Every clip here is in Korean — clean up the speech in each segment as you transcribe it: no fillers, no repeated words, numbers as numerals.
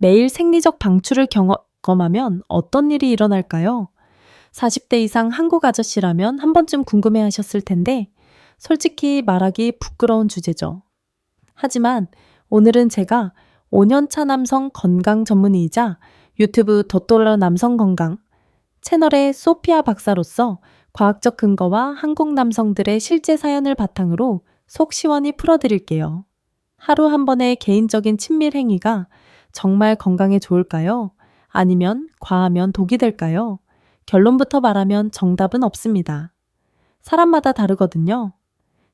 매일 생리적 방출을 경험하면 어떤 일이 일어날까요? 40대 이상 한국 아저씨라면 한 번쯤 궁금해 하셨을 텐데, 솔직히 말하기 부끄러운 주제죠. 하지만 오늘은 제가 5년차 남성 건강 전문의이자 유튜브 덧돌러 남성 건강 채널의 소피아 박사로서 과학적 근거와 한국 남성들의 실제 사연을 바탕으로 속 시원히 풀어드릴게요. 하루 한 번의 개인적인 친밀 행위가 정말 건강에 좋을까요? 아니면 과하면 독이 될까요? 결론부터 말하면 정답은 없습니다. 사람마다 다르거든요.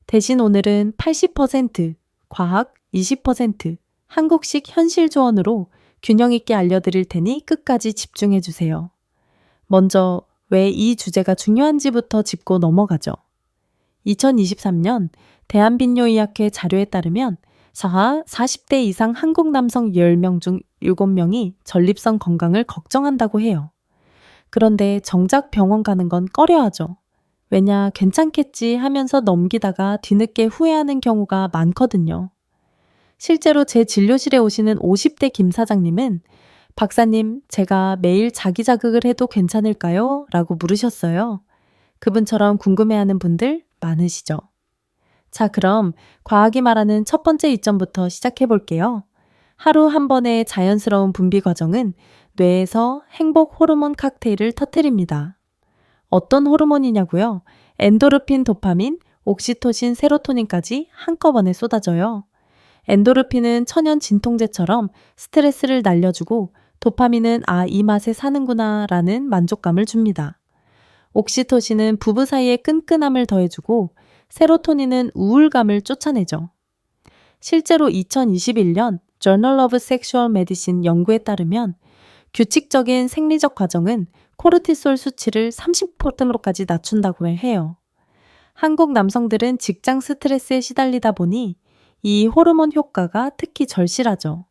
대신 오늘은 80% 과학, 20% 한국식 현실 조언으로 균형 있게 알려드릴 테니 끝까지 집중해 주세요. 먼저 왜 이 주제가 중요한지부터 짚고 넘어가죠. 2023년 대한빈뇨의학회 자료에 따르면 40대 이상 한국 남성 10명 중 7명이 전립선 건강을 걱정한다고 해요. 그런데 정작 병원 가는 건 꺼려하죠. 왜냐, 괜찮겠지 하면서 넘기다가 뒤늦게 후회하는 경우가 많거든요. 실제로 제 진료실에 오시는 50대 김 사장님은 박사님, 제가 매일 자기 자극을 해도 괜찮을까요? 라고 물으셨어요. 그분처럼 궁금해하는 분들 많으시죠? 자, 그럼 과학이 말하는 첫 번째 이점부터 시작해 볼게요. 하루 한 번의 자연스러운 분비 과정은 뇌에서 행복 호르몬 칵테일을 터뜨립니다. 어떤 호르몬이냐고요? 엔도르핀, 도파민, 옥시토신, 세로토닌까지 한꺼번에 쏟아져요. 엔도르핀은 천연 진통제처럼 스트레스를 날려주고 도파민은 이 맛에 사는구나 라는 만족감을 줍니다. 옥시토신은 부부 사이의 끈끈함을 더해주고 세로토닌은 우울감을 쫓아내죠. 실제로 2021년 Journal of Sexual Medicine 연구에 따르면 규칙적인 생리적 과정은 코르티솔 수치를 30%까지 낮춘다고 해요. 한국 남성들은 직장 스트레스에 시달리다 보니 이 호르몬 효과가 특히 절실하죠.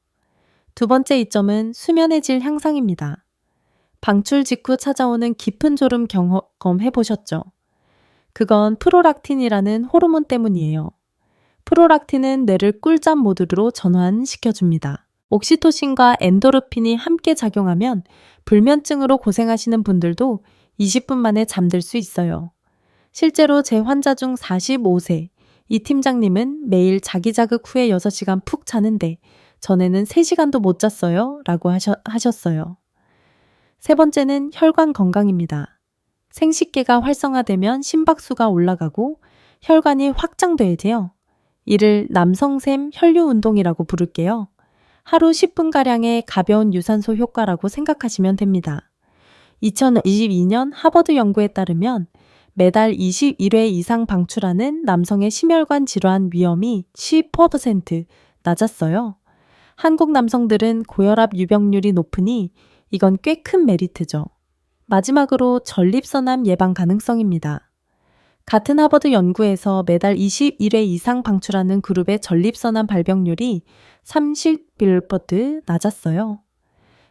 두 번째 이점은 수면의 질 향상입니다. 방출 직후 찾아오는 깊은 졸음 경험해 보셨죠? 그건 프로락틴이라는 호르몬 때문이에요. 프로락틴은 뇌를 꿀잠 모드로 전환시켜줍니다. 옥시토신과 엔도르핀이 함께 작용하면 불면증으로 고생하시는 분들도 20분 만에 잠들 수 있어요. 실제로 제 환자 중 45세, 이 팀장님은 매일 자기 자극 후에 6시간 푹 자는데 전에는 3시간도 못 잤어요 라고 하셨어요. 세 번째는 혈관 건강입니다. 생식계가 활성화되면 심박수가 올라가고 혈관이 확장돼야지요. 이를 남성샘 혈류 운동이라고 부를게요. 하루 10분가량의 가벼운 유산소 효과라고 생각하시면 됩니다. 2022년 하버드 연구에 따르면 매달 21회 이상 방출하는 남성의 심혈관 질환 위험이 10% 낮았어요. 한국 남성들은 고혈압 유병률이 높으니 이건 꽤 큰 메리트죠. 마지막으로 전립선암 예방 가능성입니다. 같은 하버드 연구에서 매달 21회 이상 방출하는 그룹의 전립선암 발병률이 30% 낮았어요.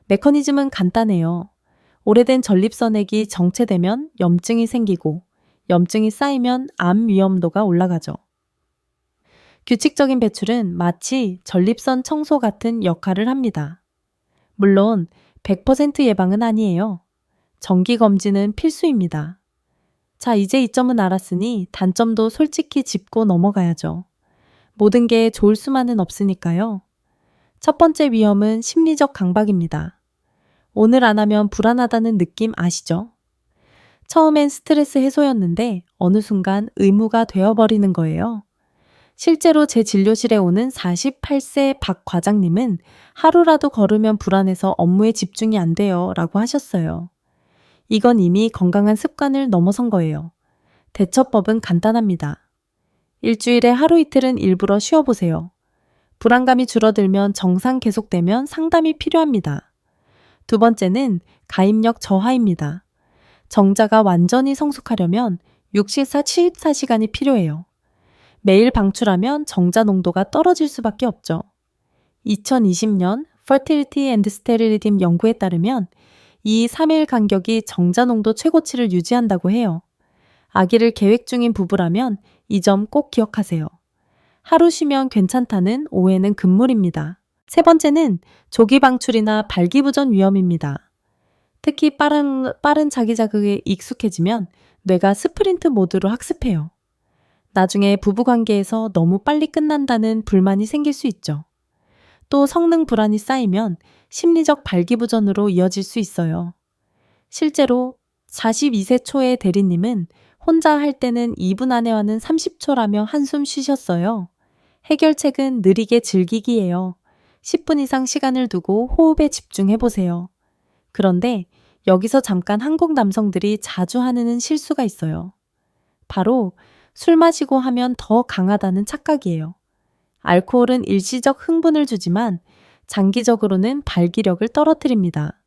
메커니즘은 간단해요. 오래된 전립선액이 정체되면 염증이 생기고 염증이 쌓이면 암 위험도가 올라가죠. 규칙적인 배출은 마치 전립선 청소 같은 역할을 합니다. 물론 100% 예방은 아니에요. 정기검진은 필수입니다. 자, 이제 이점은 알았으니 단점도 솔직히 짚고 넘어가야죠. 모든 게 좋을 수만은 없으니까요. 첫 번째 위험은 심리적 강박입니다. 오늘 안 하면 불안하다는 느낌 아시죠? 처음엔 스트레스 해소였는데 어느 순간 의무가 되어버리는 거예요. 실제로 제 진료실에 오는 48세 박 과장님은 하루라도 걸으면 불안해서 업무에 집중이 안 돼요 라고 하셨어요. 이건 이미 건강한 습관을 넘어선 거예요. 대처법은 간단합니다. 일주일에 하루 이틀은 일부러 쉬어보세요. 불안감이 줄어들면 정상 계속되면 상담이 필요합니다. 두 번째는 가입력 저하입니다. 정자가 완전히 성숙하려면 74시간이 필요해요. 매일 방출하면 정자 농도가 떨어질 수밖에 없죠. 2020년 Fertility and Sterility 연구에 따르면 이 3일 간격이 정자 농도 최고치를 유지한다고 해요. 아기를 계획 중인 부부라면 이 점 꼭 기억하세요. 하루 쉬면 괜찮다는 오해는 금물입니다. 세 번째는 조기 방출이나 발기부전 위험입니다. 특히 빠른 자기 자극에 익숙해지면 뇌가 스프린트 모드로 학습해요. 나중에 부부관계에서 너무 빨리 끝난다는 불만이 생길 수 있죠. 또 성능 불안이 쌓이면 심리적 발기부전으로 이어질 수 있어요. 실제로 42세 초의 대리님은 혼자 할 때는 2분 안에와는 30초라며 한숨 쉬셨어요. 해결책은 느리게 즐기기예요. 10분 이상 시간을 두고 호흡에 집중해보세요. 그런데 여기서 잠깐 한국 남성들이 자주 하는 실수가 있어요. 바로 술 마시고 하면 더 강하다는 착각이에요. 알코올은 일시적 흥분을 주지만 장기적으로는 발기력을 떨어뜨립니다.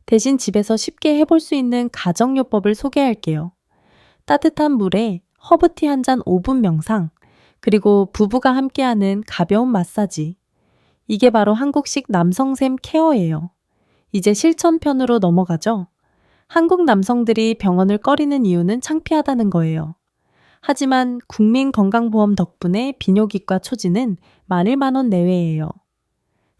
대신 집에서 쉽게 해볼 수 있는 가정요법을 소개할게요. 따뜻한 물에 허브티 한 잔 5분 명상, 그리고 부부가 함께하는 가벼운 마사지. 이게 바로 한국식 남성샘 케어예요. 이제 실천편으로 넘어가죠. 한국 남성들이 병원을 꺼리는 이유는 창피하다는 거예요. 하지만 국민건강보험 덕분에 비뇨기과 초지는 만 1만 원 내외예요.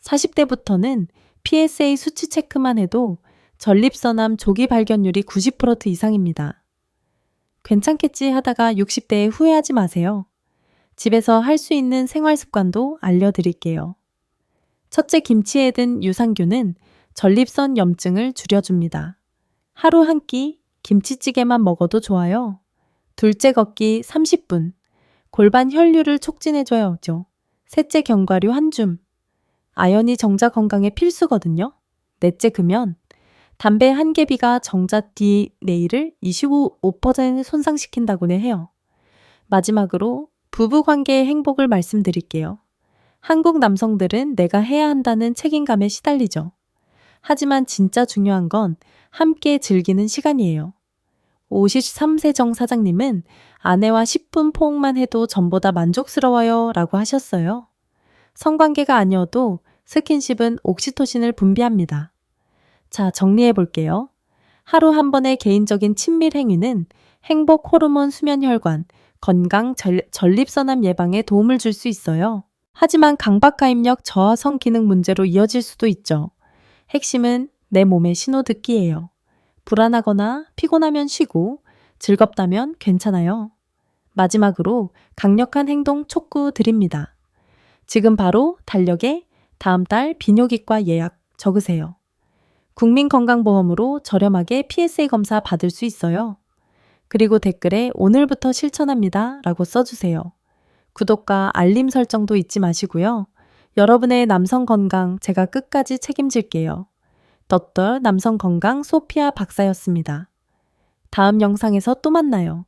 40대부터는 PSA 수치 체크만 해도 전립선암 조기 발견율이 90% 이상입니다. 괜찮겠지 하다가 60대에 후회하지 마세요. 집에서 할 수 있는 생활 습관도 알려드릴게요. 첫째, 김치에 든 유산균은 전립선 염증을 줄여줍니다. 하루 한 끼 김치찌개만 먹어도 좋아요. 둘째, 걷기 30분. 골반 혈류를 촉진해줘야죠. 셋째, 견과류 한 줌. 아연이 정자 건강에 필수거든요. 넷째, 금연. 담배 한 개비가 정자 DNA를 25% 손상시킨다고는 해요. 마지막으로 부부관계의 행복을 말씀드릴게요. 한국 남성들은 내가 해야 한다는 책임감에 시달리죠. 하지만 진짜 중요한 건 함께 즐기는 시간이에요. 53세 정 사장님은 아내와 10분 포옹만 해도 전보다 만족스러워요 라고 하셨어요. 성관계가 아니어도 스킨십은 옥시토신을 분비합니다. 자, 정리해 볼게요. 하루 한 번의 개인적인 친밀 행위는 행복 호르몬 수면 혈관, 건강 전립선암 예방에 도움을 줄 수 있어요. 하지만 강박가입력 저하 성기능 문제로 이어질 수도 있죠. 핵심은 내 몸의 신호 듣기예요. 불안하거나 피곤하면 쉬고 즐겁다면 괜찮아요. 마지막으로 강력한 행동 촉구 드립니다. 지금 바로 달력에 다음 달 비뇨기과 예약 적으세요. 국민건강보험으로 저렴하게 PSA 검사 받을 수 있어요. 그리고 댓글에 오늘부터 실천합니다 라고 써주세요. 구독과 알림 설정도 잊지 마시고요. 여러분의 남성 건강 제가 끝까지 책임질게요. 덧덜 남성 건강 소피아 박사였습니다. 다음 영상에서 또 만나요.